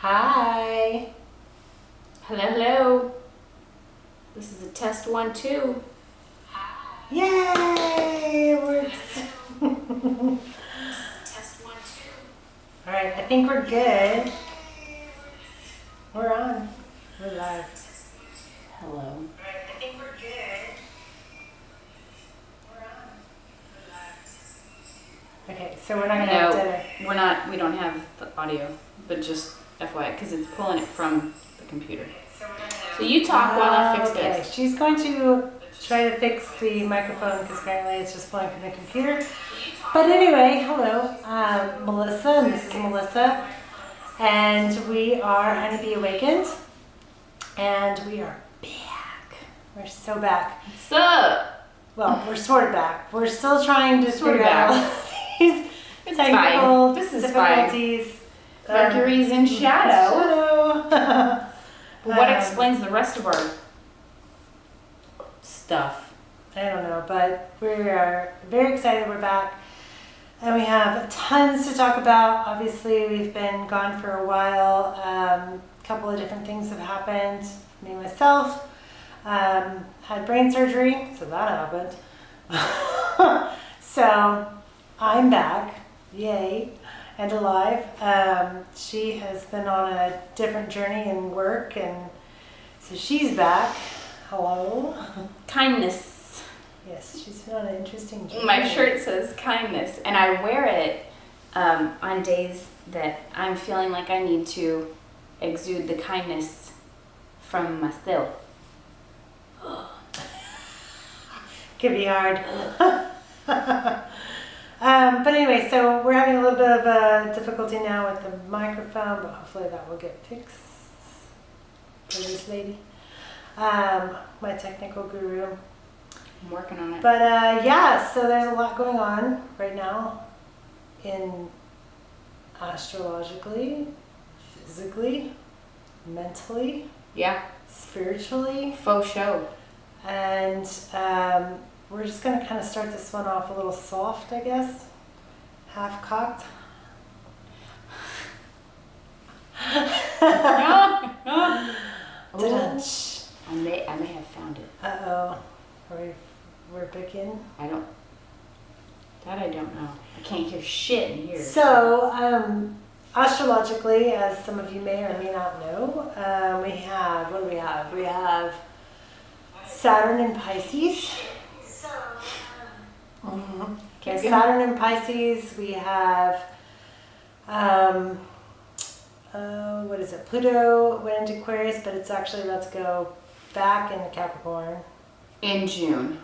Hi. Hello, hello. This is a test 1, 2. Yay! It works. Test 1, 2. All right, I think we're good. We're on. We're live. Hello. All right, I think we're good. We're on. We're live. Okay, so we're not gonna have dinner. We're not. We don't have the audio, but just FYI, because it's pulling it from the computer. So you talk while I fix Okay, this. she's going to try to fix the microphone because apparently it's just pulling from the computer. But anyway, hello, Melissa, and this is Melissa, and we are Honeybee Awakened, and we are back. We're so back. What's up? Well, we're sort of back. We're still trying to Sort of figure out these It's technical fine. This is difficulties. Mercury's in shadow. But what Um, explains the rest of our stuff? I don't know, but we are very excited we're back. And we have tons to talk about. Obviously, we've been gone for a while. A couple of different things have happened. Me, myself, had brain surgery, so that happened. So I'm back, yay, and alive. She has been on a different journey in work, and so she's back. Hello. Kindness. Yes, she's been on an interesting journey. My shirt says kindness, and I wear it on days that I'm feeling like I need to exude the kindness from myself. Could be hard. But anyway, so we're having a little bit of a difficulty now with the microphone, but hopefully that will get fixed for this lady, my technical guru. I'm working on it. But yeah, so there's a lot going on right now in astrologically, physically, mentally, Yeah, spiritually. faux show. And we're just going to kind of start this one off a little soft, I guess. Half cocked. Ooh. I may have found it. Uh-oh. We're begin. I don't know. I can't hear shit in here. So, astrologically, as some of you may or may not know, we have, what do we have? We have Saturn in Pisces. Okay, Saturn in Pisces. We have, what is it? Pluto went into Aquarius, but it's actually about to go back into Capricorn. In June.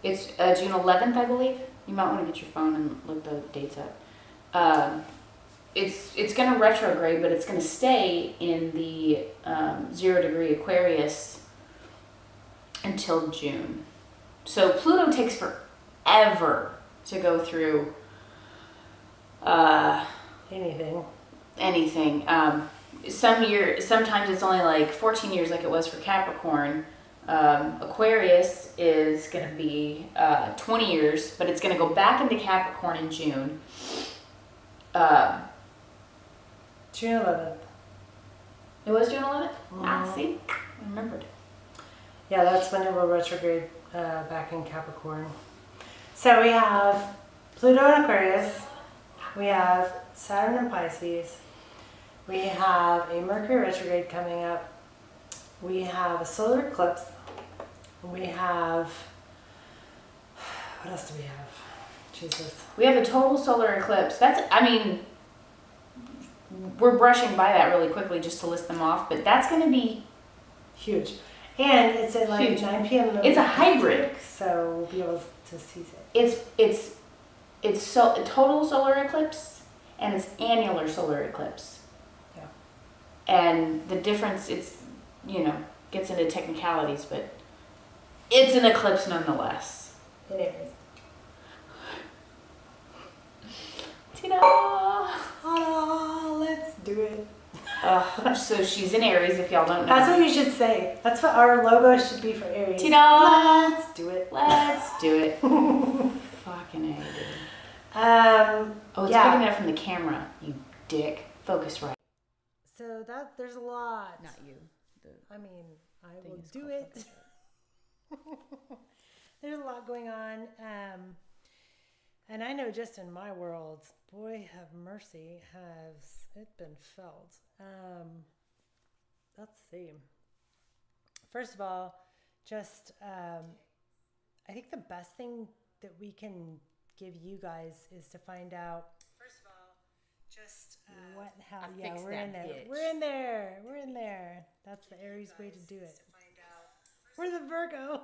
It's June 11th, I believe. You might want to get your phone and look the dates up. It's going to retrograde, but it's going to stay in the 0 degree Aquarius until June. So Pluto takes forever to go through anything. Sometimes it's only like 14 years, like it was for Capricorn. Aquarius is going to be 20 years, but it's going to go back into Capricorn in June. June 11th. It was June 11th? Mhm. See? I remembered. Yeah, that's when it will retrograde back in Capricorn. So we have Pluto in Aquarius. We have Saturn in Pisces. We have a Mercury retrograde coming up. We have a solar eclipse. We have, what else do we have? Jesus. We have a total solar eclipse. We're brushing by that really quickly just to list them off, but that's going to be Huge. And it's at like Huge. 9 p.m. It's a hybrid. So we'll be able to seize it. It's a total solar eclipse and it's annular solar eclipse. Yeah. And the difference, gets into technicalities, but it's an eclipse nonetheless. In Aries. Ta-da! Oh, let's do it. So she's in Aries, if y'all don't know. That's what you should say. That's what our logo should be for Aries. Ta-da! Let's do it. Let's do it. Fucking A, dude. Oh, Oh, it's yeah. picking it up from the camera, you dick. Focus right. So there's a lot. Not you. I mean, I thing will is do called it. There's a lot going on. And I know just in my world, boy have mercy, has it been felt. Let's see. First of all, just I think the best thing that we can give you guys is to find out. First of all, just I fixed we're that in there. bitch. We're in there. That's the Aries way to do it. We're the Virgo.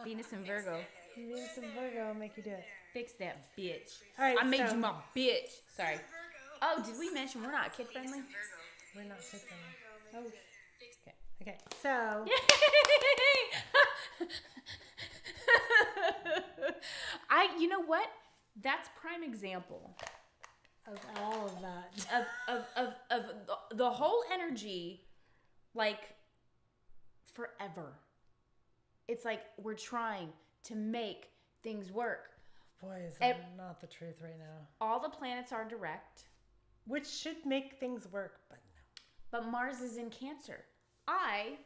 Venus and Virgo. Venus and Virgo make you do it. Fix that bitch. All right, I made so- you my bitch. Sorry. Oh, did we mention we're not kid friendly? We're not fixing it. Oh. Okay. Okay, so You know what? That's prime example of all of that. of the whole energy, like, forever. It's like we're trying to make things work. Boy, is that not the truth right now. All the planets are direct. Which should make things work, but no. But Mars is in Cancer. I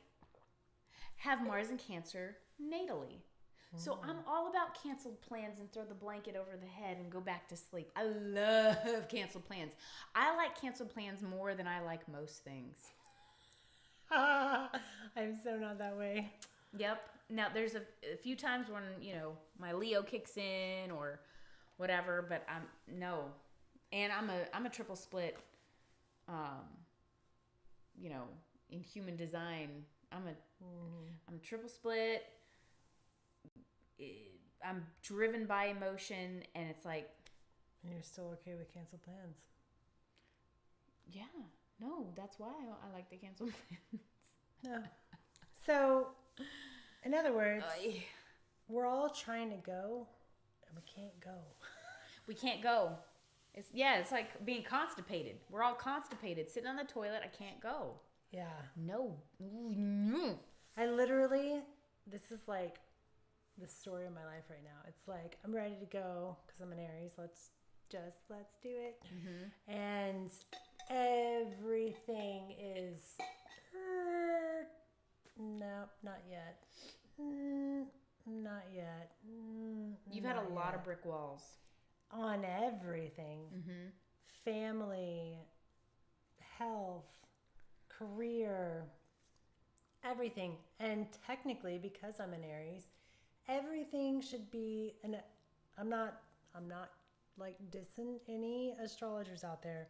have Mars in Cancer natally. So I'm all about canceled plans and throw the blanket over the head and go back to sleep. I love canceled plans. I like canceled plans more than I like most things. I'm so not that way. Yep. Now there's a few times when, my Leo kicks in or whatever, but no. And I'm a triple split in human design. I'm triple split. I'm driven by emotion, and it's like, And you're still okay with canceled plans. yeah, no, that's why I like to cancel plans. No. So, in other words, Ay. we're all trying to go, and we can't go. We can't go. It's like being constipated. We're all constipated, sitting on the toilet. I can't go. Yeah. No. Ooh, no. I literally, this is like the story of my life right now. It's like, I'm ready to go because I'm an Aries. Let's do it. Mm-hmm. And everything is, nope, not yet. Not yet. You've had a lot of brick walls. On everything. Mm-hmm. Family, health, career, everything. And technically, because I'm an Aries, everything should be, and I'm not like dissing any astrologers out there,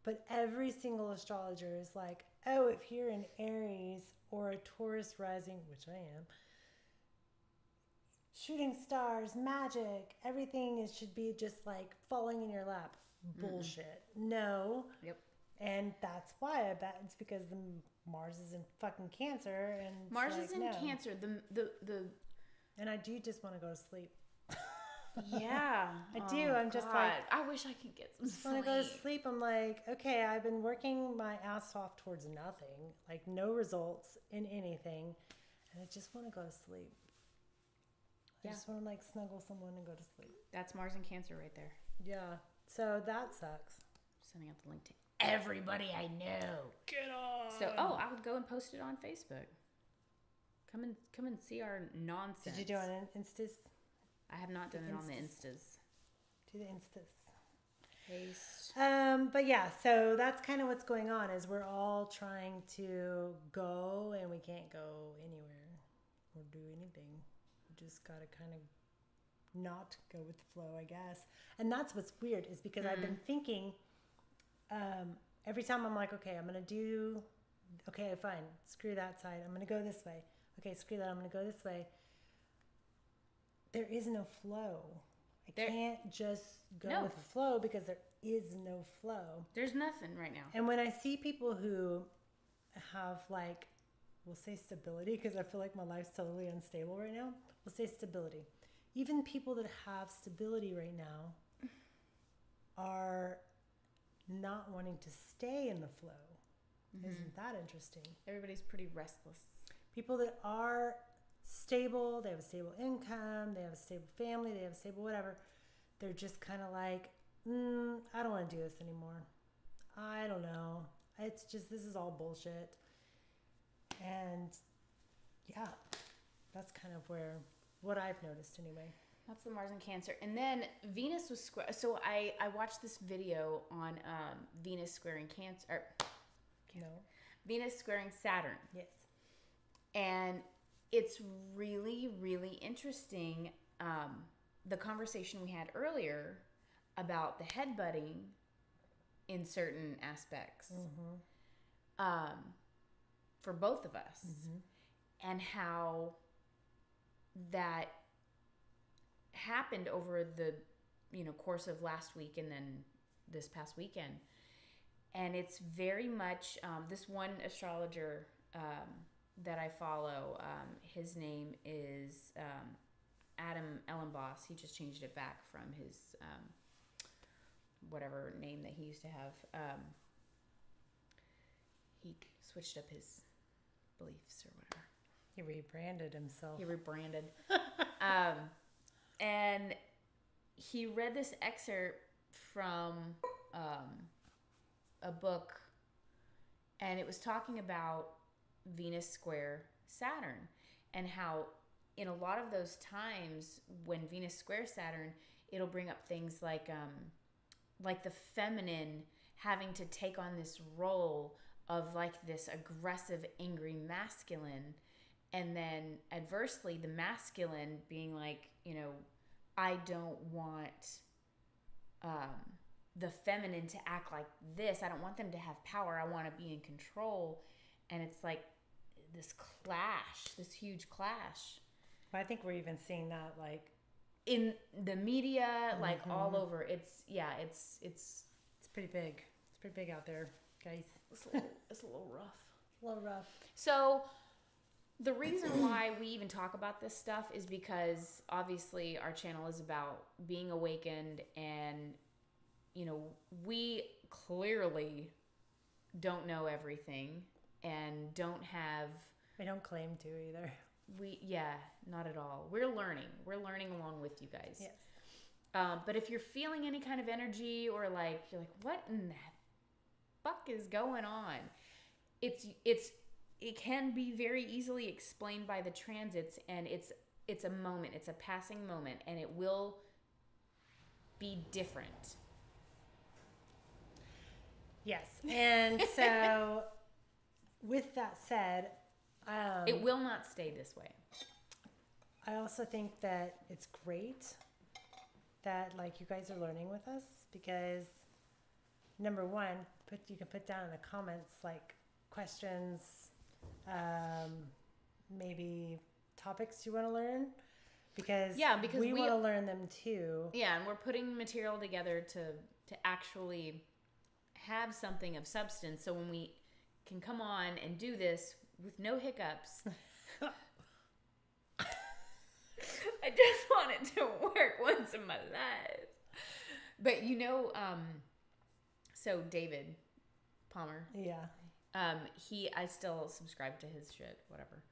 but every single astrologer is like, oh, if you're an Aries or a Taurus rising, which I am, shooting stars, magic, everything should be just like falling in your lap. Bullshit. No. Yep. And that's why I bet it's because the Mars is in fucking Cancer, and Mars like, is in Cancer. The And I do just want to go to sleep. Yeah. I do. I'm just like, I wish I could get some when sleep. I go to sleep, I'm like, okay, I've been working my ass off towards nothing, like no results in anything, and I just want to go to sleep. I just want to like snuggle someone and go to sleep. That's Mars and Cancer right there. Yeah. So that sucks. Sending out the link to everybody I know. Get on. So, I would go and post it on Facebook. Come and see our nonsense. Did you do it on Instas? I have not done it on the Instas. Do the Instas. Paste. But yeah, so that's kind of what's going on is we're all trying to go and we can't go anywhere or do anything. We just got to kind of not go with the flow, I guess. And that's what's weird is because I've been thinking every time I'm like, okay, I'm going to do, okay, fine, screw that side. I'm going to go this way. Okay, screw that. I'm going to go this way. There is no flow. I can't just go with the flow because there is no flow. There's nothing right now. And when I see people who have like, we'll say stability, because I feel like my life's totally unstable right now. We'll say stability. Even people that have stability right now are not wanting to stay in the flow. Mm-hmm. Isn't that interesting? Everybody's pretty restless. People that are stable, they have a stable income, they have a stable family, they have a stable whatever. They're just kind of like, I don't want to do this anymore. I don't know. It's just, this is all bullshit. And yeah, that's kind of what I've noticed anyway. That's the Mars and Cancer. And then Venus was square. So I watched this video on Venus squaring Cancer. No. Venus squaring Saturn. Yes. And it's really, really interesting. The conversation we had earlier about the headbutting in certain aspects for both of us, and how that happened over the course of last week and then this past weekend. And it's very much this one astrologer that I follow, his name is Adam Ellenboss. He just changed it back from his whatever name that he used to have. He switched up his beliefs or whatever. He rebranded himself. He rebranded. And he read this excerpt from a book, and it was talking about Venus square Saturn, and how in a lot of those times when Venus squares Saturn, it'll bring up things like the feminine having to take on this role of like this aggressive, angry masculine, and then adversely the masculine being like, I don't want the feminine to act like this. I don't want them to have power. I want to be in control. And it's like this clash, this huge clash. I think we're even seeing that like in the media, like all over. It's pretty big. It's pretty big out there, guys. It's a little rough. A little rough. So the reason why we even talk about this stuff is because obviously our channel is about being awakened, and we clearly don't know everything and don't have. We don't claim to either. Not at all. We're learning along with you guys. Yes. But if you're feeling any kind of energy, or like you're like, what in the fuck is going on? It can be very easily explained by the transits, and it's a moment, it's a passing moment, and it will be different. Yes. And so with that said, it will not stay this way. I also think that it's great that like you guys are learning with us, because number one, you can put down in the comments like questions, maybe topics you want to learn, because we want to learn them too. Yeah, and we're putting material together to actually have something of substance, so when we can come on and do this with no hiccups. I just want it to work once in my life. But so David Palmer. Yeah. I still subscribe to his shit, whatever.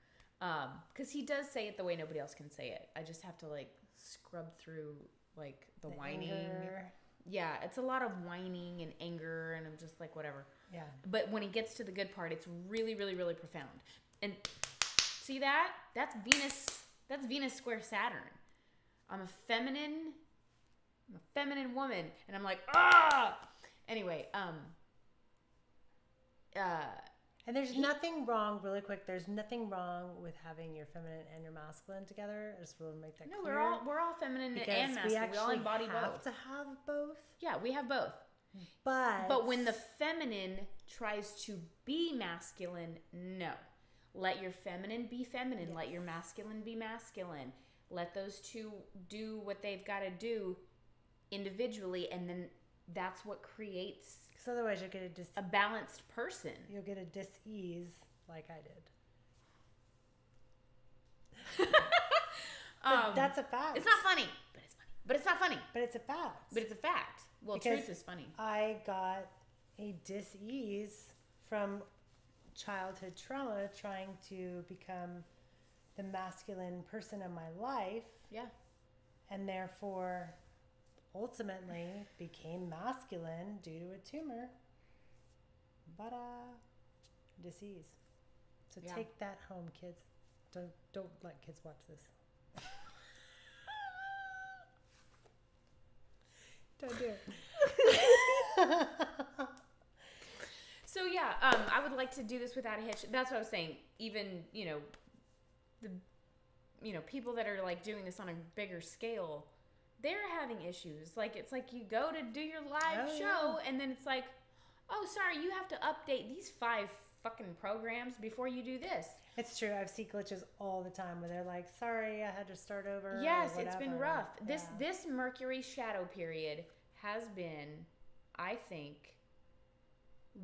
Because he does say it the way nobody else can say it. I just have to like scrub through like the whining. Anger. Yeah, it's a lot of whining and anger, and I'm just like, whatever. Yeah. But when he gets to the good part, it's really, really, really profound. And see that? That's Venus square Saturn. I'm a feminine woman, and I'm like, ah! Anyway, and there's nothing wrong, really quick, there's nothing wrong with having your feminine and your masculine together. I just want to make that clear. No, we're all feminine and masculine. We all embody both. We have to have both. Yeah, we have both. But when the feminine tries to be masculine, no. Let your feminine be feminine. Yes. Let your masculine be masculine. Let those two do what they've got to do individually, and then that's what creates. Because otherwise you'll get a balanced person. You'll get a dis-ease like I did. That's a fact. It's not funny, but it's funny. But it's not funny. But it's a fact. But it's a fact. Well, because truth is funny. I got a dis-ease from childhood trauma trying to become the masculine person in my life. Yeah. And therefore ultimately became masculine due to a tumor. disease. So Yeah. take that home, kids. Don't let kids watch this. Don't do it. So yeah, I would like to do this without a hitch. That's what I was saying. Even, people that are like doing this on a bigger scale, they're having issues. Like, it's like you go to do your live show and then it's like, oh, sorry, you have to update these 5 fucking programs before you do this. It's true. I see glitches all the time where they're like, sorry, I had to start over. Yes, it's been rough. Yeah. This Mercury shadow period has been, I think,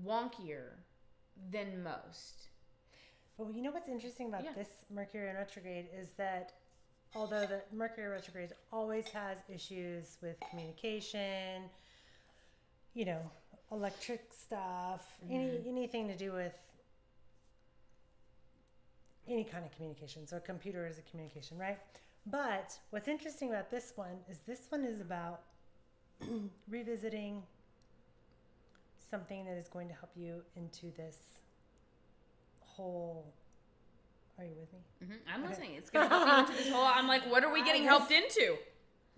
wonkier than most. But you know what's interesting about this Mercury in retrograde is that although the Mercury retrograde always has issues with communication, electric stuff, anything to do with any kind of communication. So a computer is a communication, right? But what's interesting about this one is about revisiting something that is going to help you into this whole. Are you with me? Mm-hmm. I'm listening. It's going to help you into this whole. I'm like, what are we getting helped into?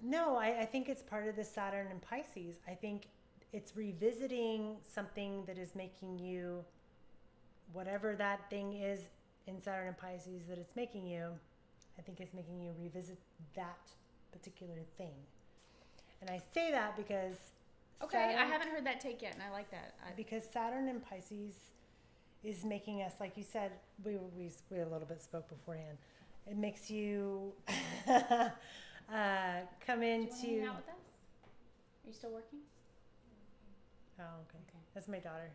No, I think it's part of the Saturn and Pisces. I think it's revisiting something that is making you, whatever that thing is in Saturn and Pisces that it's making you, I think it's making you revisit that particular thing. And I say that because Okay, I haven't heard that take yet, and I like that. Because Saturn and Pisces is making us, like you said, we a little bit spoke beforehand. It makes you come into. Do you hang out with us? Are you still working? Oh, okay. That's my daughter.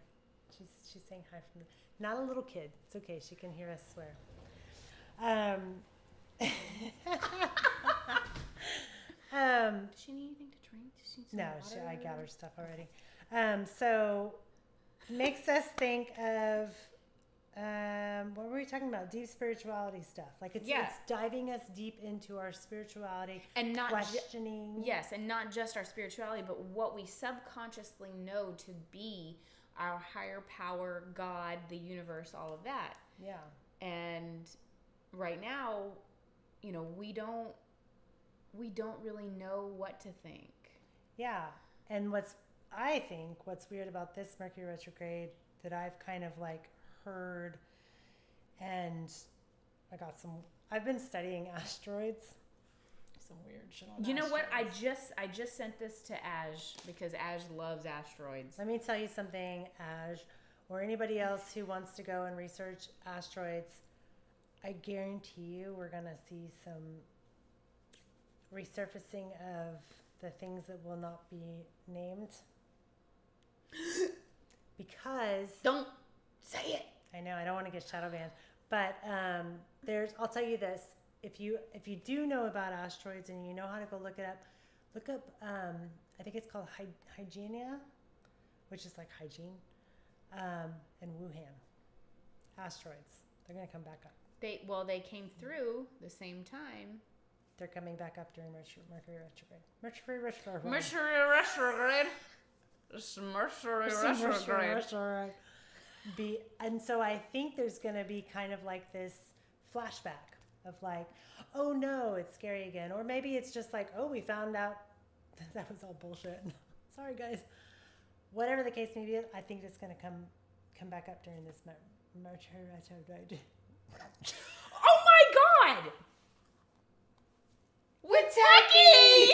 She's saying hi from not a little kid. It's okay. She can hear us swear. Does she need anything to drink? Does she need some No, water? I got her stuff already. So makes us think of what were we talking about? Deep spirituality stuff. Like it's diving us deep into our spirituality and not questioning. Yes, and not just our spirituality, but what we subconsciously know to be our higher power, God, the universe, all of that. Yeah. And right now, we don't really know what to think. Yeah. And I think what's weird about this Mercury retrograde that I've kind of like heard, and I've been studying asteroids. Some weird shit on asteroids. You know what? I just sent this to Aj because Aj loves asteroids. Let me tell you something, Aj, or anybody else who wants to go and research asteroids. I guarantee you we're going to see some resurfacing of the things that will not be named. Because... Don't say it! I know, I don't want to get shadow banned. But I'll tell you this. If you do know about asteroids and you know how to go look up, I think it's called Hygienia, which is like hygiene, in Wuhan. Asteroids. They're going to come back up. They came through the same time. They're coming back up during Mercury retrograde. Mercury retrograde. And so I think there's going to be kind of like this flashback of like, oh no, it's scary again. Or maybe it's just like, oh, we found out that was all bullshit. Sorry, guys. Whatever the case may be, I think it's going to come back up during this Mercury retrograde. Oh my God! Witeki!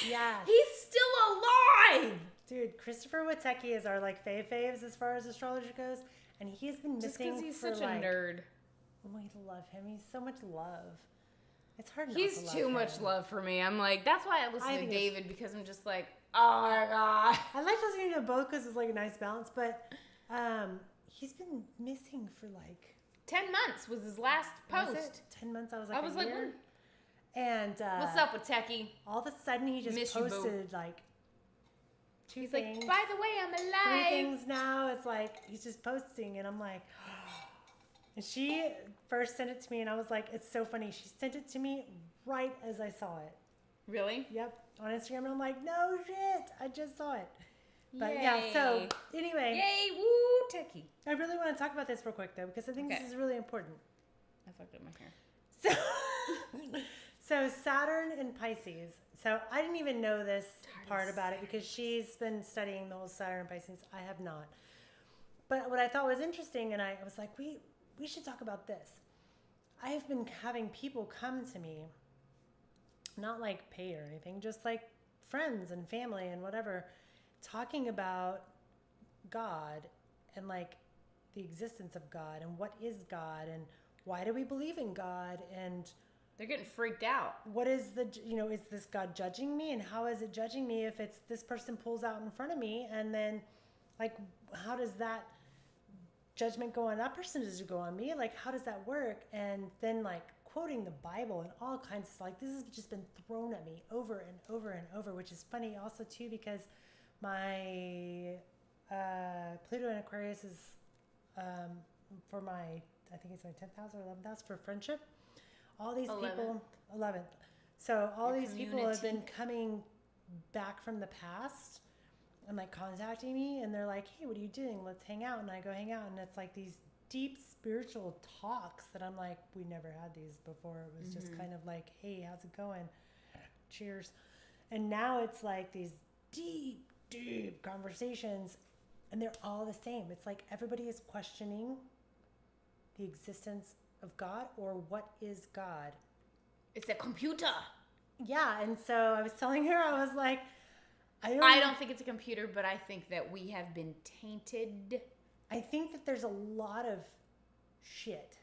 Yeah. He's still alive! Dude, Christopher Witeki is our like faves as far as astrology goes. And he's been missing just because he's for such a nerd. We love him. He's so much love. It's hard not He's to love too him. much love for me. I'm like, that's why I listen to think David, because I'm just like, oh my God. I like listening to both because it's like a nice balance, but he's been missing for like 10 months was his last was post. it 10 months. I was like, when? And What's up with Techie? all of a sudden he just Miss you, boo. posted like two He's things. like, by the way, I'm 3 alive. things now. It's like he's just posting, and I'm like, and she first sent it to me, and I was like, it's so funny. She sent it to me right as I saw it. Really? Yep, on Instagram, and I'm like, no shit, I just saw it. But Yay. yeah, so anyway, Yay, woo, techie. I really want to talk about this real quick though, because I think Okay. this is really important. I fucked up my hair. So, so Saturn in Pisces. So I didn't even know this part about it because she's been studying the whole Saturn and Pisces. I have not. But what I thought was interesting, and I was like, we should talk about this. I have been having people come to me, not like pay or anything, just like friends and family and whatever, talking about God and like the existence of God and what is God and why do we believe in God and They're getting freaked out. what is the, is this God judging me and how is it judging me if it's this person pulls out in front of me and then like how does that judgment go on that person? Does it go on me? Like how does that work? And then like quoting the Bible and all kinds of like this has just been thrown at me over and over and over, which is funny also too because my Pluto in Aquarius is for my, I think it's my 10th house or 11th house for friendship. All these 11th. people, 11th. So all Your these people have community. been coming back from the past and like contacting me and they're like, hey, what are you doing? Let's hang out. And I go hang out and it's like these deep spiritual talks that I'm like, we never had these before. It was just kind of like, hey, how's it going? Cheers. And now it's like these deep, deep conversations and they're all the same. It's like everybody is questioning the existence of God or what is God. It's a computer. Yeah, and so I was telling her, I was like, I don't think it's a computer, but I think that we have been tainted. I think that there's a lot of shit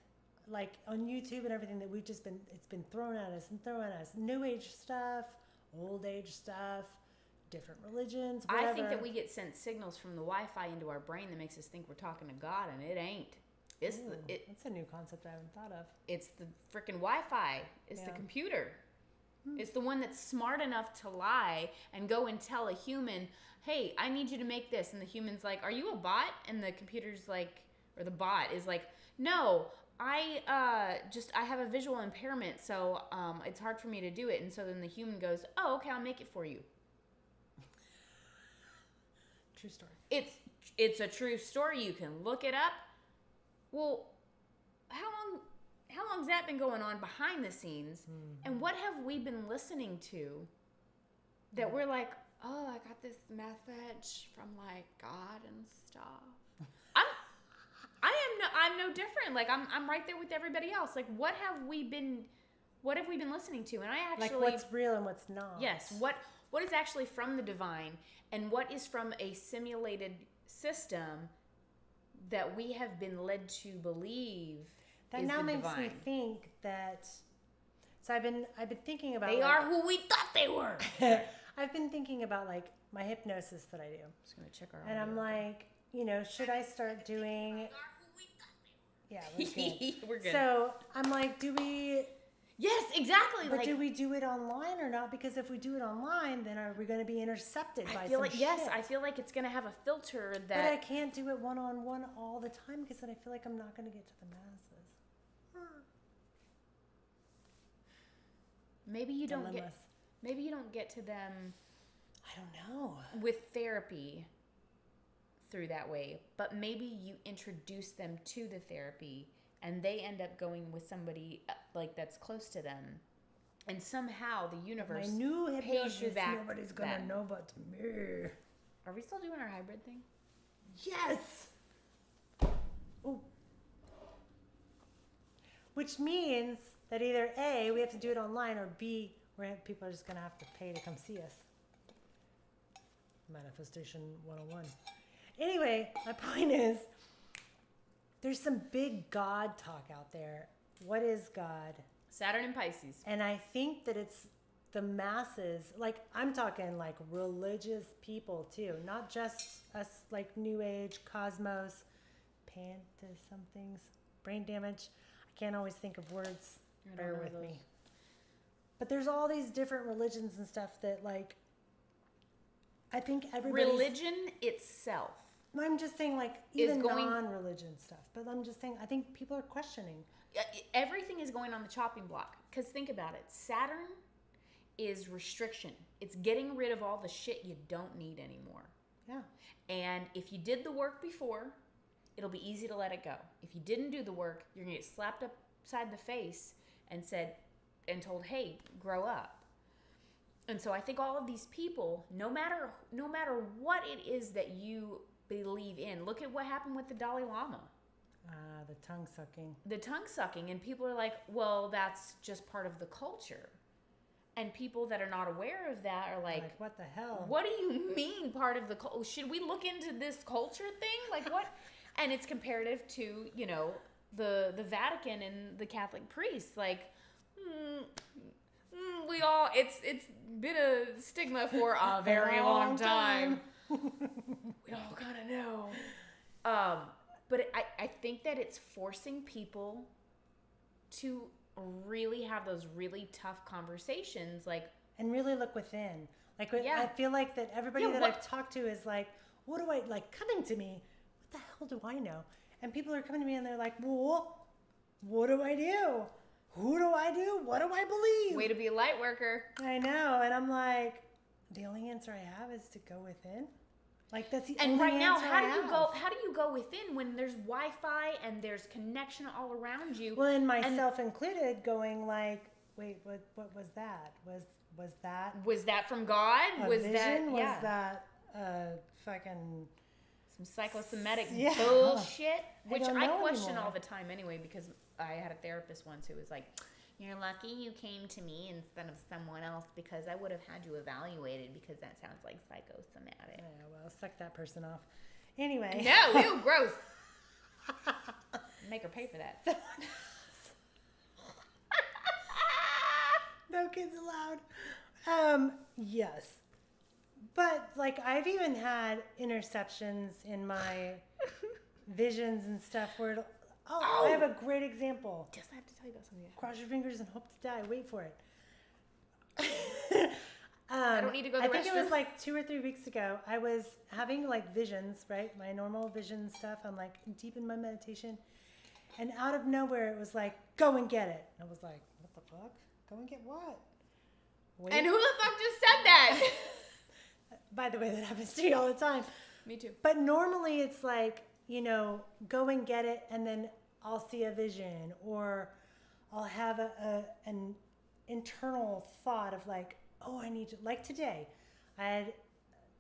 like on YouTube and everything that we've just been, it's been thrown at us and thrown at us. New age stuff, old age stuff, different religions, whatever. I think that we get sent signals from the Wi-Fi into our brain that makes us think we're talking to God, and it ain't. It's Ooh, that's a new concept I haven't thought of. It's the freaking Wi-Fi. It's the Yeah. computer. It's the one that's smart enough to lie and go and tell a human, hey, I need you to make this. And the human's like, are you a bot? And the computer's like, or the bot is like, no, I have a visual impairment, so it's hard for me to do it. And so then the human goes, oh, okay, I'll make it for you. True story. It's a true story. You can look it up. Well, how long's that been going on behind the scenes? And what have we been listening to that we're like, oh, I got this message from like God and stuff. I'm no different. Like I'm right there with everybody else. Like what have we been listening to? And I actually Like what's real and what's not. Yes, what is actually from the divine and what is from a simulated system that we have been led to believe That is now the makes divine. me think that. So I've been thinking about. They are who we thought they were. I've been thinking about like my hypnosis that I do, Just gonna check our. and I'm like, should I start doing? Yeah, we're good. We're good. So I'm like, do we? Yes, exactly. But like, do we do it online or not? Because if we do it online, then are we going to be intercepted by I feel some like shit? yes, I feel like it's gonna have a filter But that. I can't do it one-on-one all the time because then I feel like I'm not going to get to the masses. Maybe you don't Dilemmas. get. Maybe you don't get to them I don't know. with therapy through that way, but maybe you introduce them to the therapy and they end up going with somebody like that's close to them, and somehow the universe My new pays you hypnosis, back. nobody's going to that. know but me. Are we still doing our hybrid thing? Yes. Ooh. Which means that either A, we have to do it online, or B, people are just going to have to pay to come see us. Manifestation 101. Anyway, my point is, there's some big God talk out there. What is God? Saturn and Pisces. And I think that it's the masses, like I'm talking like religious people too, not just us like New Age, Cosmos, Panta somethings, brain damage. I can't always think of words. I don't Bear know with those. me. But there's all these different religions and stuff that like, I think everybody's... Religion itself. I'm just saying like even going- non-religion stuff. But I'm just saying I think people are questioning. Everything is going on the chopping block. Because think about it. Saturn is restriction. It's getting rid of all the shit you don't need anymore. Yeah. And if you did the work before, it'll be easy to let it go. If you didn't do the work, you're going to get slapped upside the face and told, hey, grow up. And so I think all of these people, no matter what it is that you believe in, look at what happened with the Dalai Lama. The tongue sucking. The tongue sucking. And people are like, well, that's just part of the culture. And people that are not aware of that are like what the hell? What do you mean part of the culture? Should we look into this culture thing? Like what? And it's comparative to, you know, the Vatican and the Catholic priests. Like, we all, it's been a stigma for a very long time. We all kind of know. But I think that it's forcing people to really have those really tough conversations, like, and really look within. Like, Yeah. I feel like that everybody Yeah, that what- I've talked to is like, what do I, like, coming to me, what the hell do I know? And people are coming to me and they're like, well, what do I do? Who do I do? What do I believe? way to be a light worker. I know. And I'm like, the only answer I have is to go within. Like, that's the And only right now, answer how I do you have. go? How do you go within when there's Wi-Fi and there's connection all around you? Well, and myself included, going like, wait, what was that? Was that Was that from God? a Was vision? that Was that fucking... some psychosomatic Yeah. bullshit? Which don't I know question anymore. all the time anyway, because I had a therapist once who was like, "You're lucky you came to me instead of someone else, because I would have had you evaluated, because that sounds like psychosomatic." Yeah, well, suck that person off. Anyway. No, ew, gross. Make her pay for that. No kids allowed. Yes. But, like, I've even had interceptions in my visions and stuff where I have a great example. Just I have to tell you about something. Cross your fingers and hope to die. Wait for it. I don't need to go to the I think it restroom. was like 2 or 3 weeks ago. I was having like visions, right? My normal vision stuff. I'm like deep in my meditation. And out of nowhere, it was like, go and get it. And I was like, what the fuck? Go and get what? Wait. And who the fuck just said that? By the way, that happens to me all the time. Me too. But normally it's like, you know, go and get it, and then I'll see a vision, or I'll have an internal thought of like, oh, I need to, like today, I had,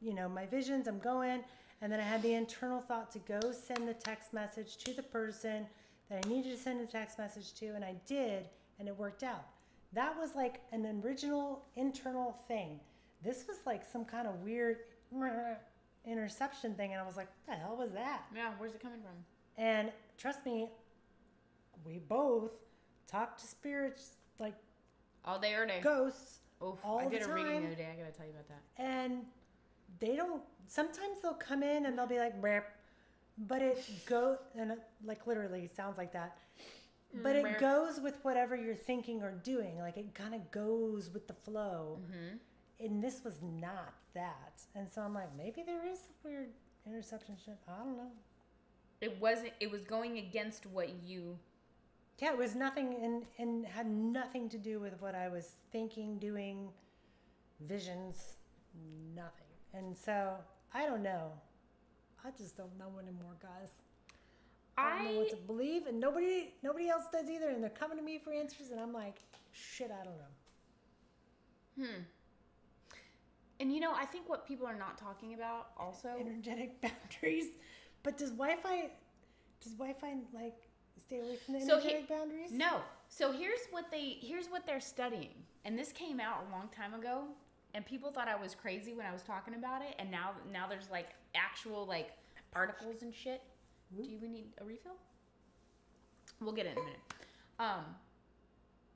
you know, my visions, I'm going, and then I had the internal thought to go send the text message to the person that I needed to send a text message to, and I did, and it worked out. That was like an original internal thing. This was like some kind of weird interception thing, and I was like, what the hell was that? Yeah, where's it coming from? And trust me, we both talk to spirits, like All day or day. ghosts, Oof, all I did the a reading the time. other day. I gotta tell you about that. And they don't, sometimes they'll come in and they'll be like, "Brr," but it goes, and it, like literally sounds like that. But Brr. it goes with whatever you're thinking or doing. Like it kind of goes with the flow. Mm-hmm. And this was not that. And so I'm like, maybe there is some weird interception shit. I don't know. It wasn't. It was going against what you. Yeah, it was nothing and had nothing to do with what I was thinking, doing, visions, nothing. And so I don't know. I just don't know anymore, guys. I don't know what to believe, and nobody else does either. And they're coming to me for answers, and I'm like, shit, I don't know. And you know, I think what people are not talking about also. Energetic boundaries. But does Wi-Fi like stay away from the So energetic boundaries? No. So here's what they're studying, and this came out a long time ago, and people thought I was crazy when I was talking about it, and now there's like actual like articles and shit. Do we need a refill? We'll get it in a minute.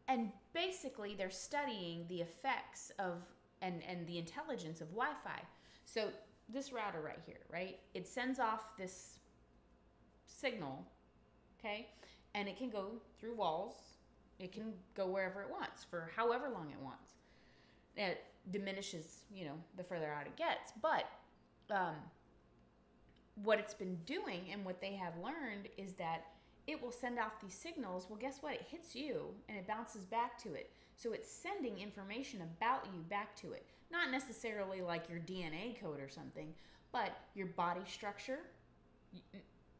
And basically they're studying the effects of and the intelligence of Wi-Fi. So this router right here, right? It sends off this signal, okay? And it can go through walls. It can go wherever it wants for however long it wants. It diminishes, you know, the further out it gets. But what it's been doing and what they have learned is that it will send off these signals. Well, guess what? It hits you and it bounces back to it. So it's sending information about you back to it. Not necessarily like your DNA code or something, but your body structure,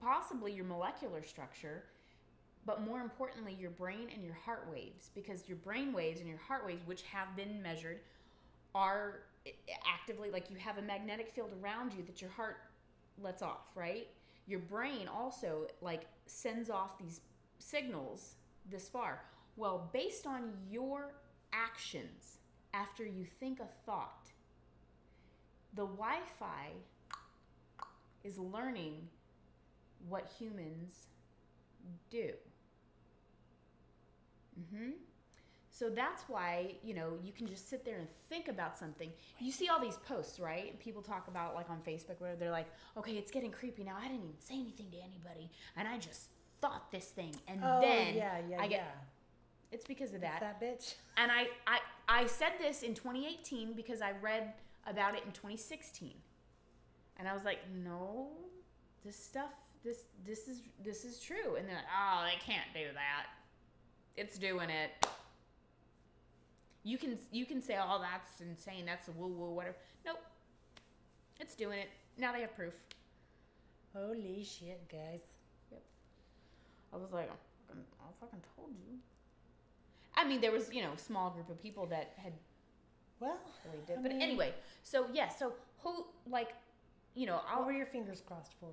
possibly your molecular structure, but more importantly, your brain and your heart waves, because your brain waves and your heart waves, which have been measured, are actively, like, you have a magnetic field around you that your heart lets off, right? Your brain also, like, sends off these signals this far. Well, based on your actions after you think a thought, the Wi-Fi is learning what humans do. So that's why, you can just sit there and think about something. You see all these posts, right? And people talk about, like, on Facebook, where they're like, okay, it's getting creepy now. I didn't even say anything to anybody, and I just thought this thing, and it's because of that. It's that bitch. And I said this in 2018 because I read about it in 2016, and I was like, no, this stuff, this is true. And they're like, oh, they can't do that. It's doing it. You can say, oh, that's insane, that's woo woo, whatever. Nope, it's doing it. Now they have proof. Holy shit, guys. Yep. I was like, I fucking told you. I mean, there was, a small group of people that had Well, really did. But anyway, so yeah, so who, like, what were your fingers crossed for?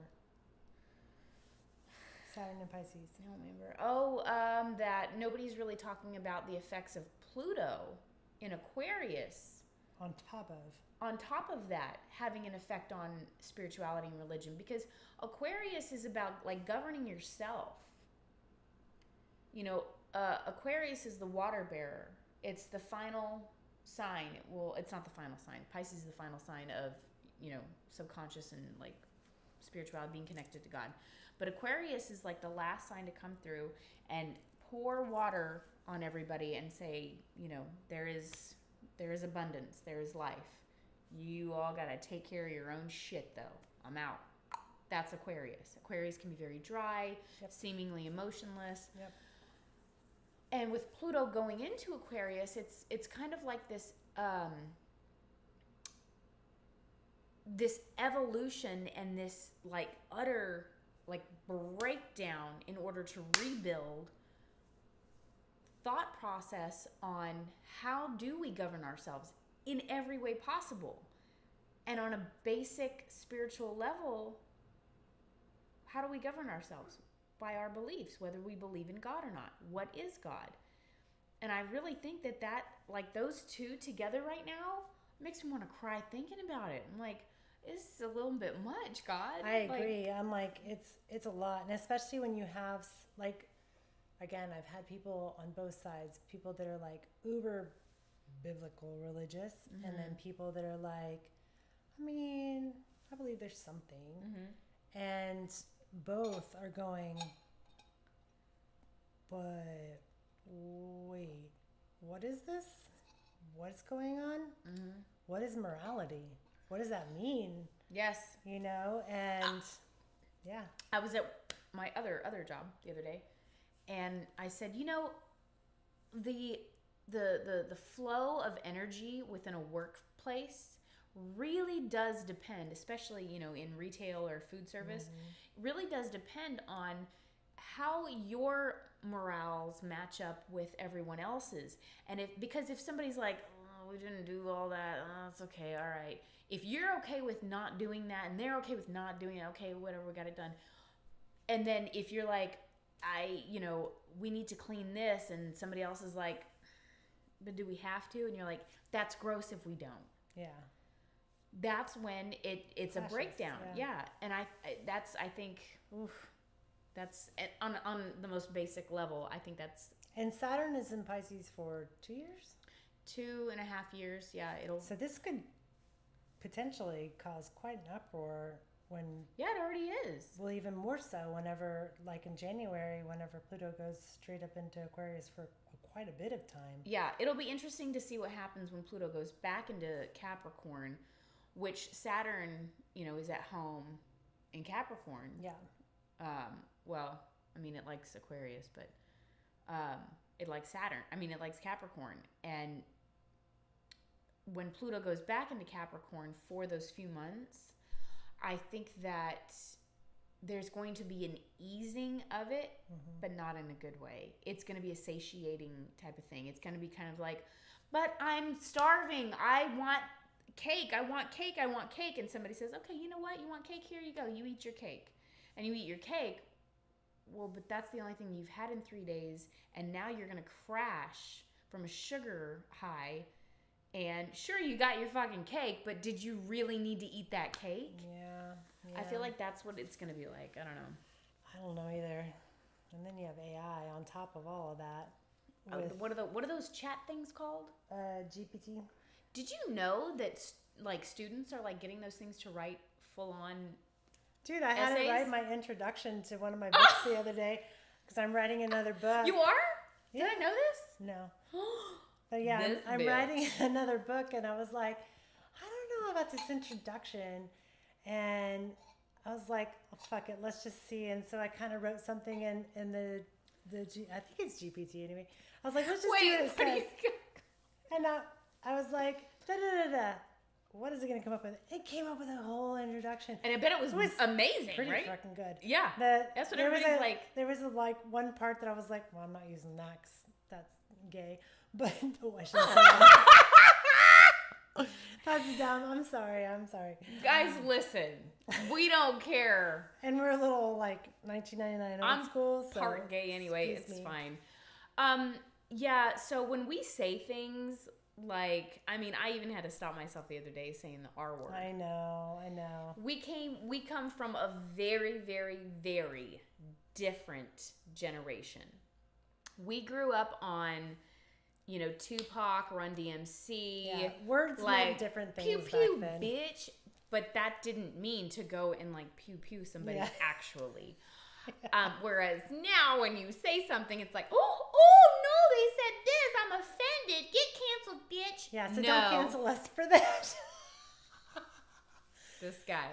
Saturn and Pisces. I don't remember. That nobody's really talking about the effects of Pluto in Aquarius. On top of that, having an effect on spirituality and religion, because Aquarius is about, like, governing yourself. Aquarius is the water bearer. It's the final sign. Well, it's not the final sign. Pisces is the final sign of, subconscious and, like, spirituality, being connected to God. But Aquarius is, like, the last sign to come through and pour water on everybody and say, there is abundance, there is life. You all got to take care of your own shit, though. I'm out. That's Aquarius. Aquarius can be very dry, seemingly emotionless. Yep. And with Pluto going into Aquarius, it's kind of like this this evolution and this, like, utter, like, breakdown in order to rebuild thought process on how do we govern ourselves in every way possible. And on a basic spiritual level, how do we govern ourselves? By our beliefs, whether we believe in God or not. What is God? And I really think that like, those two together right now makes me want to cry thinking about it. I'm like, it's a little bit much, God. I agree. I'm like, it's a lot. And especially when you have, like, again, I've had people on both sides, people that are, like, uber biblical religious, and then people that are like, I believe there's something. And both are going, but wait, what is this? What's going on? What is morality? What does that mean? Yes. And yeah. I was at my other job the other day, and I said, the flow of energy within a workplace really does depend, especially, in retail or food service, really does depend on how your morals match up with everyone else's. And because if somebody's like, oh, we didn't do all that, oh, it's okay, all right. If you're okay with not doing that and they're okay with not doing it, okay, whatever, we got it done. And then if you're like, we need to clean this, and somebody else is like, but do we have to? And you're like, that's gross if we don't. Yeah. That's when it's a breakdown. Yeah. And I think, that's on the most basic level. I think that's. And Saturn is in Pisces for 2 years? 2.5 years. Yeah. So this could potentially cause quite an uproar when. Yeah, it already is. Well, even more so whenever, like in January, whenever Pluto goes straight up into Aquarius for quite a bit of time. Yeah. It'll be interesting to see what happens when Pluto goes back into Capricorn, which Saturn, is at home in Capricorn. Yeah. Well, it likes Aquarius, but it likes Saturn. It likes Capricorn. And when Pluto goes back into Capricorn for those few months, I think that there's going to be an easing of it, but not in a good way. It's going to be a satiating type of thing. It's going to be kind of like, but I'm starving. I want cake. I want cake. I want cake. And somebody says, okay, you know what? You want cake? Here you go. You eat your cake. And you eat your cake. Well, but that's the only thing you've had in 3 days. And now you're going to crash from a sugar high. And sure, you got your fucking cake, but did you really need to eat that cake? Yeah. I feel like that's what it's going to be like. I don't know. I don't know either. And then you have AI on top of all of that. What are those chat things called? GPT. Did you know that like students are like getting those things to write full on? Dude, I had to Essays? write my introduction to one of my books the other day because I'm writing another book. You are? Yeah. Did I know this? No. But yeah, This I'm bitch. writing another book, and I was like, I don't know about this introduction. And I was like, oh, fuck it, let's just see. And so I kind of wrote something in I think it's GPT anyway. I was like, let's just see what it says. And I was like, da-da-da-da. What is it going to come up with? It came up with a whole introduction. And I bet it was amazing, Pretty right? fucking good. Yeah. That's what there was everybody's like. There was like one part that I was like, well, I'm not using that 'cause that's gay. But, I shouldn't say that. That's dumb. I'm sorry. Guys, listen. We don't care. And we're a little like 1999 old I'm school. So part gay anyway. excuse It's me. fine. Yeah, so when we say things like, I mean, I even had to stop myself the other day saying the R word. I know. We come from a very, very, very different generation. We grew up on, you know, Tupac, Run DMC. Yeah. Words like, meant different things pew back pew, then. bitch. But that didn't mean to go and like pew pew somebody actually. Whereas now when you say something, it's like, oh no, they said this. I'm offended. Get canceled, bitch. Yeah, so no, don't cancel us for that. this guy.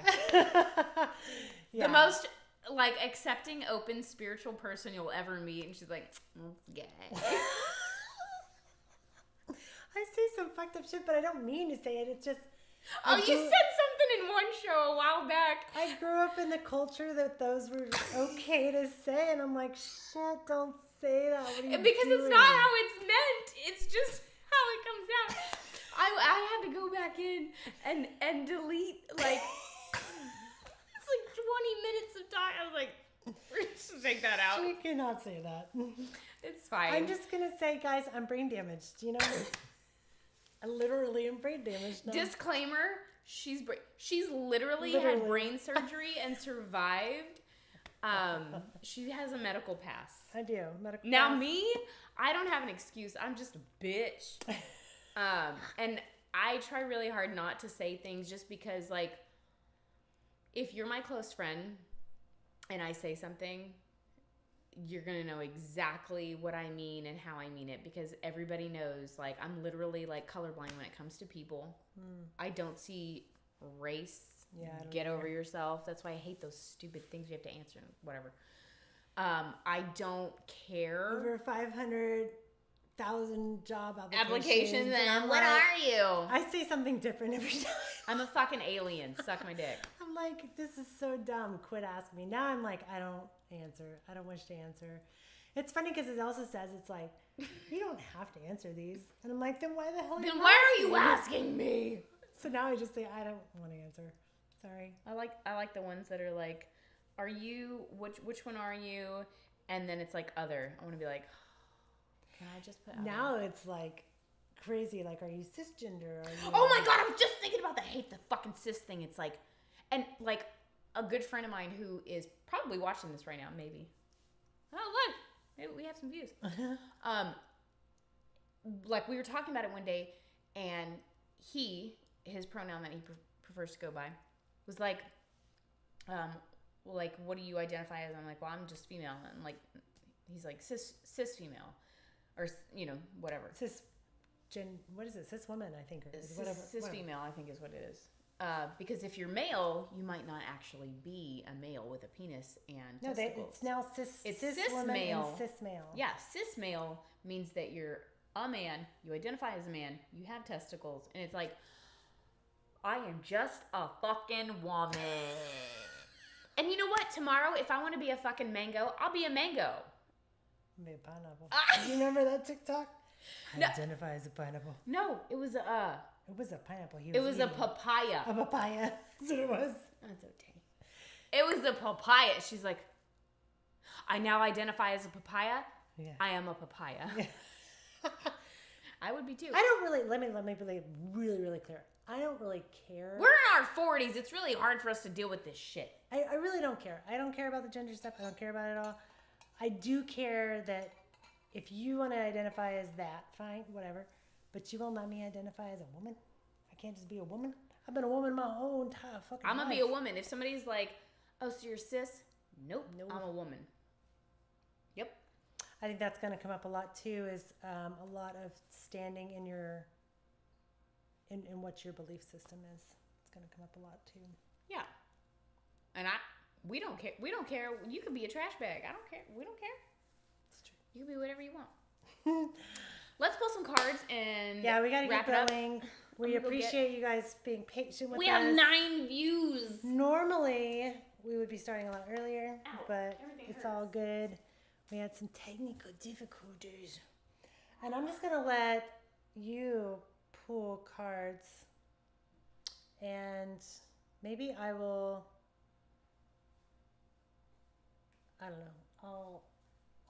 Yeah. The most like accepting, open, spiritual person you'll ever meet, and she's like, gay. I say some fucked up shit, but I don't mean to say it. It's just. Oh, you said something in one show a while back. I grew up in the culture that those were okay to say, and I'm like, shit, don't say that. What are you Because doing? it's not how it's meant. It's just how it comes out. I had to go back in and delete like it's like 20 minutes of talk. I was like, we're just gonna take that out. We cannot say that. It's fine. I'm just gonna say, guys, I'm brain damaged. You know, I literally am brain damaged. Now. Disclaimer: she's literally had brain surgery and survived. She has a medical pass. I do. Medical Now pass. me, I don't have an excuse. I'm just a bitch. And I try really hard not to say things just because, like, if you're my close friend and I say something, you're going to know exactly what I mean and how I mean it, because everybody knows, like, I'm literally, like, colorblind when it comes to people. I don't see race. Yeah, I don't Get over either. yourself. That's why I hate those stupid things you have to answer and whatever. I don't care. Over 500,000 job Applications and I'm what like, are you? I say something different every time. I'm a fucking alien. Suck my dick. I'm like, this is so dumb. Quit asking me. Now I'm like, I don't answer. I don't wish to answer. It's funny because it also says, it's like, you don't have to answer these. And I'm like, then why the hell are Then you why are you asking? asking me? So now I just say, I don't want to answer. Sorry. I like the ones that are like, are you which one are you? And then it's like other. I want to be like, can I just put other? Now it's like crazy. Like, are you cisgender? Are you Oh my god, I was just thinking about that. I hate the fucking cis thing. It's like, and like a good friend of mine who is probably watching this right now, maybe. Oh look, maybe we have some views. Like we were talking about it one day, and his pronoun that he prefers to go by was like, well, like, what do you identify as? I'm like, well, I'm just female. And like, he's like cis female, or you know, whatever. What is it? Cis woman, I think. Or whatever. Cis female, I think is what it is. Because if you're male, you might not actually be a male with a penis and testicles. It's now cis. It's cis cis woman male. and cis male. Yeah, cis male means that you're a man, you identify as a man, you have testicles, and it's like, I am just a fucking woman. And you know what? Tomorrow, if I want to be a fucking mango, I'll be a mango. Be a pineapple. Do you remember that TikTok? I identify as a pineapple. No, it was a. It was a pineapple. It was a papaya. A papaya. That's what it was. That's okay. It was a papaya. She's like, I now identify as a papaya. Yeah. I am a papaya. Yeah. I would be too. I don't really. Let me be really clear. I don't really care. We're in our 40s. It's really hard for us to deal with this shit. I really don't care. I don't care about the gender stuff. I don't care about it at all. I do care that if you want to identify as that, fine, whatever. But you won't let me identify as a woman. I can't just be a woman. I've been a woman my whole entire fucking life. I'm gonna be a woman. If somebody's like, "Oh, so you're cis?" Nope. I'm a woman. Yep. I think that's going to come up a lot too. Is a lot of standing in your in what your belief system is. It's going to come up a lot too. Yeah. And we don't care. We don't care. You could be a trash bag. I don't care. We don't care. It's true. You can be whatever you want. Let's pull some cards and yeah, we got to wrap get it going. up. We appreciate you guys being patient with us. We have 9 views. Normally, we would be starting a lot earlier, Ow, but everything it's hurts. all good. We had some technical difficulties. And I'm just going to let you pull cards. And maybe I will, I don't know,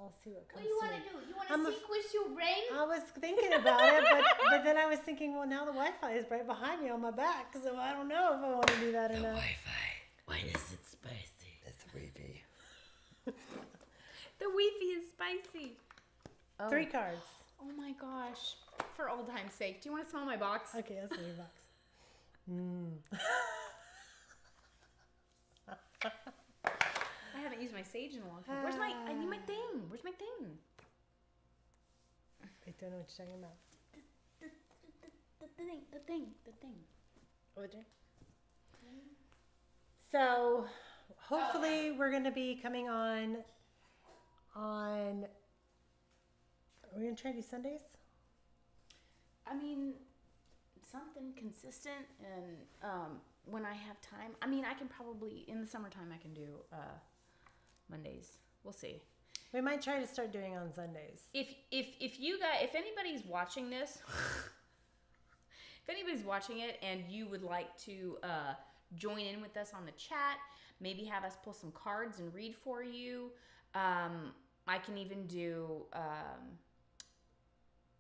I'll see what comes What do you to want me. to do? You want I'm to a- sequence your brain? I was thinking about it, but then I was thinking, well, now the Wi-Fi is right behind me on my back, so I don't know if I want to do that or not. Wi-Fi. Why is it spicy? It's Wi-Fi. The Wi-Fi is spicy. Oh. 3 cards. Oh my gosh. For old time's sake. Do you want to smell my box? Okay, that's your box. I haven't used my sage in a long time. Where's my, I need my thing. Where's my thing? I don't know what you're talking about. The thing. Audrey? So, hopefully we're going to be coming on, are we going to try to do Sundays? I mean, something consistent and when I have time. I mean, I can probably, in the summertime, I can do Mondays. We'll see. We might try to start doing on Sundays. If you guys, if anybody's watching this, if anybody's watching it and you would like to join in with us on the chat, maybe have us pull some cards and read for you. I can even do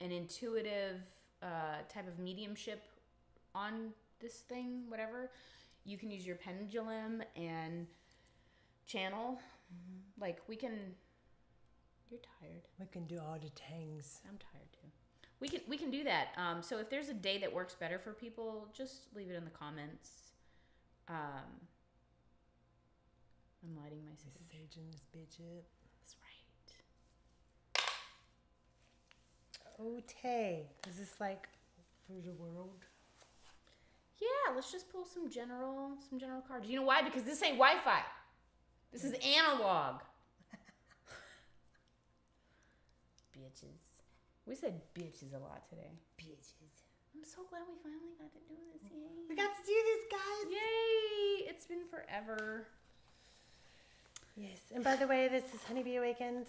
an intuitive type of mediumship on this thing, whatever. You can use your pendulum and channel. Like we can. You're tired. We can do all the things. I'm tired too. We can do that. So if there's a day that works better for people, just leave it in the comments. I'm lighting my sage. Saging this bitch up. That's right. Okay. Is this like for the world? Yeah, let's just pull some general cards. You know why? Because this ain't Wi-Fi. This is analog. Bitches. We said bitches a lot today. Bitches. I'm so glad we finally got to do this. Yay. We got to do this, guys. Yay! It's been forever. Yes. And by the way, this is Honeybee Awakened.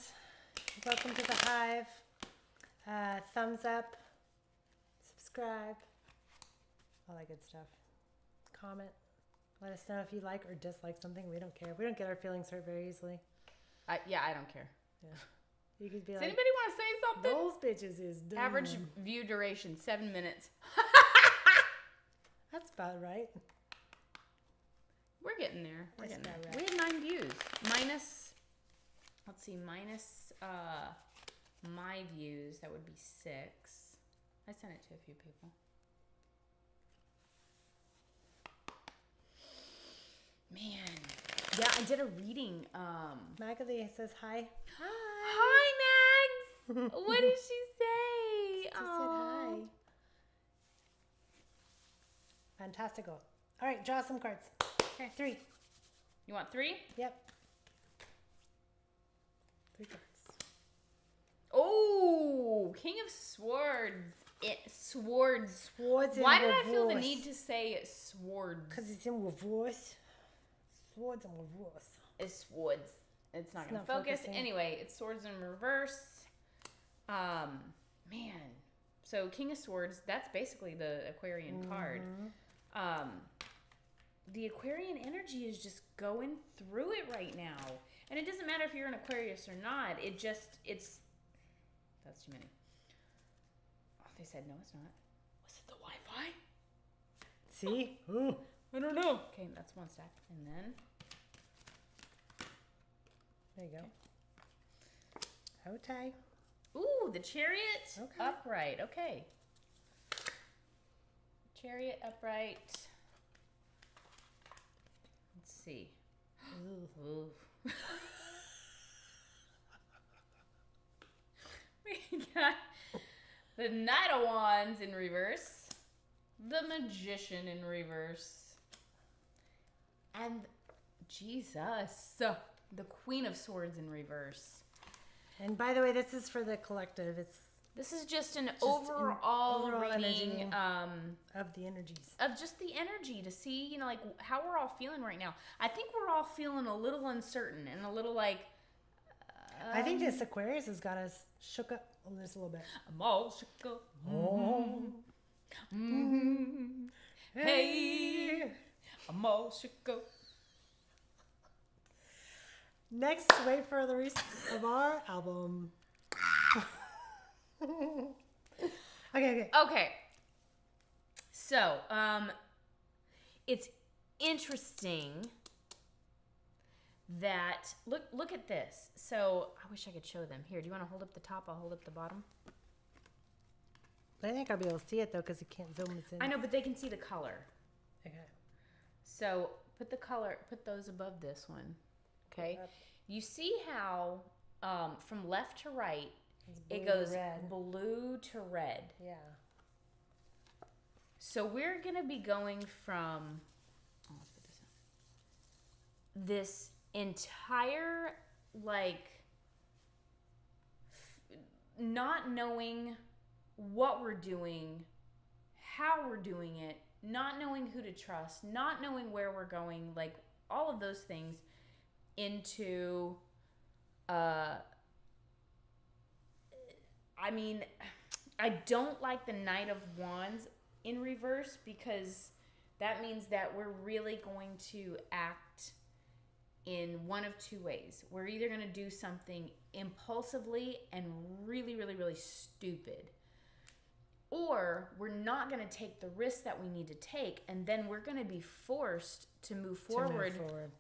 Welcome to the Hive. Thumbs up. Subscribe. All that good stuff. Comment. Let us know if you like or dislike something. We don't care. We don't get our feelings hurt very easily. I don't care. Yeah. You could be Does like, anybody want to say something? those bitches is dumb. Average view duration, 7 minutes. That's about right. We're getting there. We're That's getting there. about right. We had 9 views. Minus my views, that would be 6. I sent it to a few people. Man. Yeah, I did a reading. Magali says hi. Hi, Mags! What did she say? She said hi. Fantastical. All right, draw some cards. Okay. 3. You want 3? Yep. 3 cards. Oh, King of Swords. Swords. Swords in Why did I feel the reverse. need to say swords? Because it's in reverse. Swords and reverse. It's swords. It's not going to not focus. focusing. Anyway, it's swords in reverse. Man. So King of Swords, that's basically the Aquarian card. The Aquarian energy is just going through it right now. And it doesn't matter if you're an Aquarius or not. That's too many. Oh, they said no, it's not. Was it the Wi-Fi? See? Ooh. I don't know. Okay, that's one stack. And then, There you go. Okay. ooh, the Chariot Okay. upright. Okay. Chariot upright. Let's see. Ooh. We got the Knight of Wands in reverse, the Magician in reverse, and Jesus, the Queen of Swords in reverse. And by the way, this is for the collective. It's This is just an an overall overall reading energy. Of the energies. of just the energy to see, like how we're all feeling right now. I think we're all feeling a little uncertain and a little like, I think this Aquarius has got us shook up just a little bit. I'm all shook up. Oh. Hey, I'm all shook up. Next, wait for the rest of our album. Okay. Okay. So, it's interesting that look at this. So, I wish I could show them. Here, do you want to hold up the top? I'll hold up the bottom. I think I'll be able to see it though because you can't zoom this in. I know, but they can see the color. Okay. So, put those above this one. Okay? Up. You see how from left to right It's blue it to goes red. blue to red. Yeah. So we're going to be going from let's put this on. This entire not knowing what we're doing, how we're doing it, not knowing who to trust, not knowing where we're going, like all of those things into I mean, I don't like the Knight of Wands in reverse because that means that we're really going to act in one of two ways. We're either going to do something impulsively and really, really, really stupid, or we're not going to take the risk that we need to take, and then we're going to be forced to move forward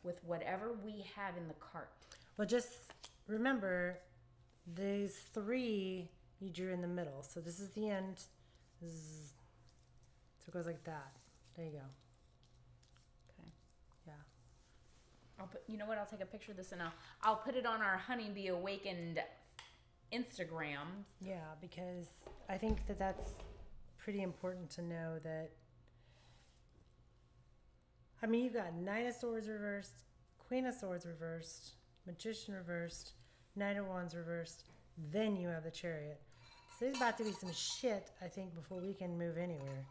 with whatever we have in the cart. Well, just remember these three you drew in the middle. So this is the end. So it goes like that. There you go. Okay. Yeah. You know what? I'll take a picture of this and I'll put it on our Honeybee Awakened Instagram. Yeah, because I think that that's pretty important to know that. I mean, you've got Knight of Swords reversed, Queen of Swords reversed, Magician reversed, Knight of Wands reversed, then you have the Chariot. So there's about to be some shit, I think, before we can move anywhere.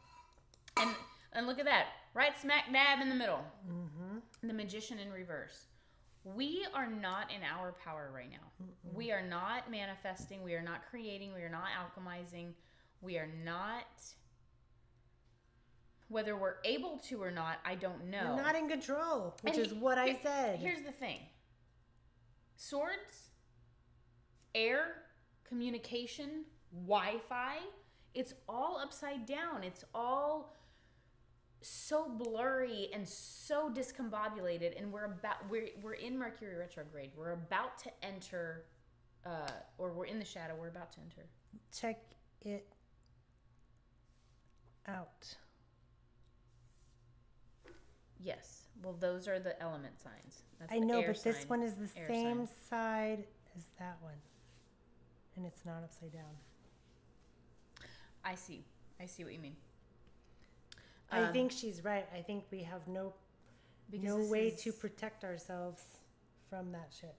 And look at that, right smack dab in the middle. Mm-hmm. The Magician in reverse. We are not in our power right now. Mm-mm. We are not manifesting. We are not creating. We are not alchemizing. We are not, whether we're able to or not, I don't know. We're not in control, which is what I said. Here's the thing. Swords, air, communication, Wi-Fi, it's all upside down. It's all so blurry and so discombobulated, and we're in Mercury retrograde. We're about to enter or we're in the shadow. We're about to enter. Check it out. Yes. Well, those are the element signs. That's I the know, air but this sign, one is the air same sign. side as that one. And it's not upside down. I see what you mean. I think she's right. I think we have no way to protect ourselves from that shit.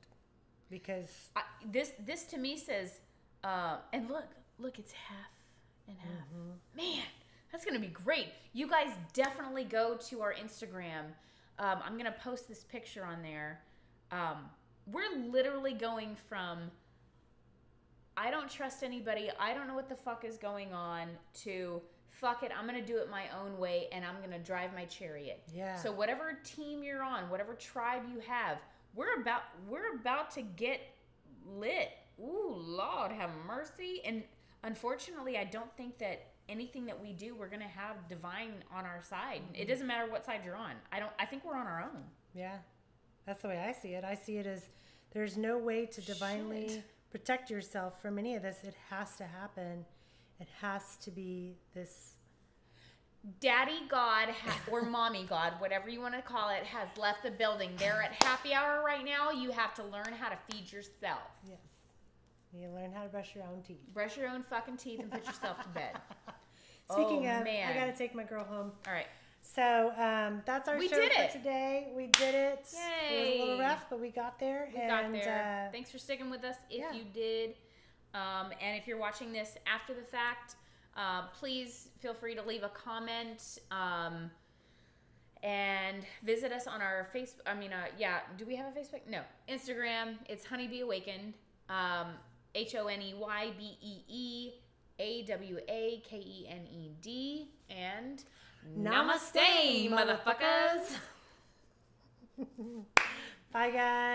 Because this to me says, and look, it's half and half. Mm-hmm. Man, that's gonna be great. You guys definitely go to our Instagram. I'm going to post this picture on there. We're literally going from I don't trust anybody, I don't know what the fuck is going on, to fuck it, I'm going to do it my own way and I'm going to drive my chariot. Yeah. So whatever team you're on, whatever tribe you have, we're about to get lit. Ooh, Lord have mercy. And unfortunately, I don't think that anything that we do, we're going to have divine on our side. Mm-hmm. It doesn't matter what side you're on. I think we're on our own. Yeah. That's the way I see it. I see it as there's no way to divinely protect yourself from any of this. It has to happen. It has to be this. Daddy God or Mommy God, whatever you want to call it, has left the building. They're at happy hour right now. You have to learn how to feed yourself. Yes. You learn how to brush your own teeth. Brush your own fucking teeth and put yourself to bed. Speaking of, man. I got to take my girl home. All right. So that's our show for today. We did it. Yay. It was a little rough, but we got there. We got there. Thanks for sticking with us if you did. And if you're watching this after the fact, please feel free to leave a comment and visit us on our Facebook. Do we have a Facebook? No. Instagram. It's Honeybee Awakened. HoneyBeeAwakened. And Namaste, motherfuckers. Bye, guys.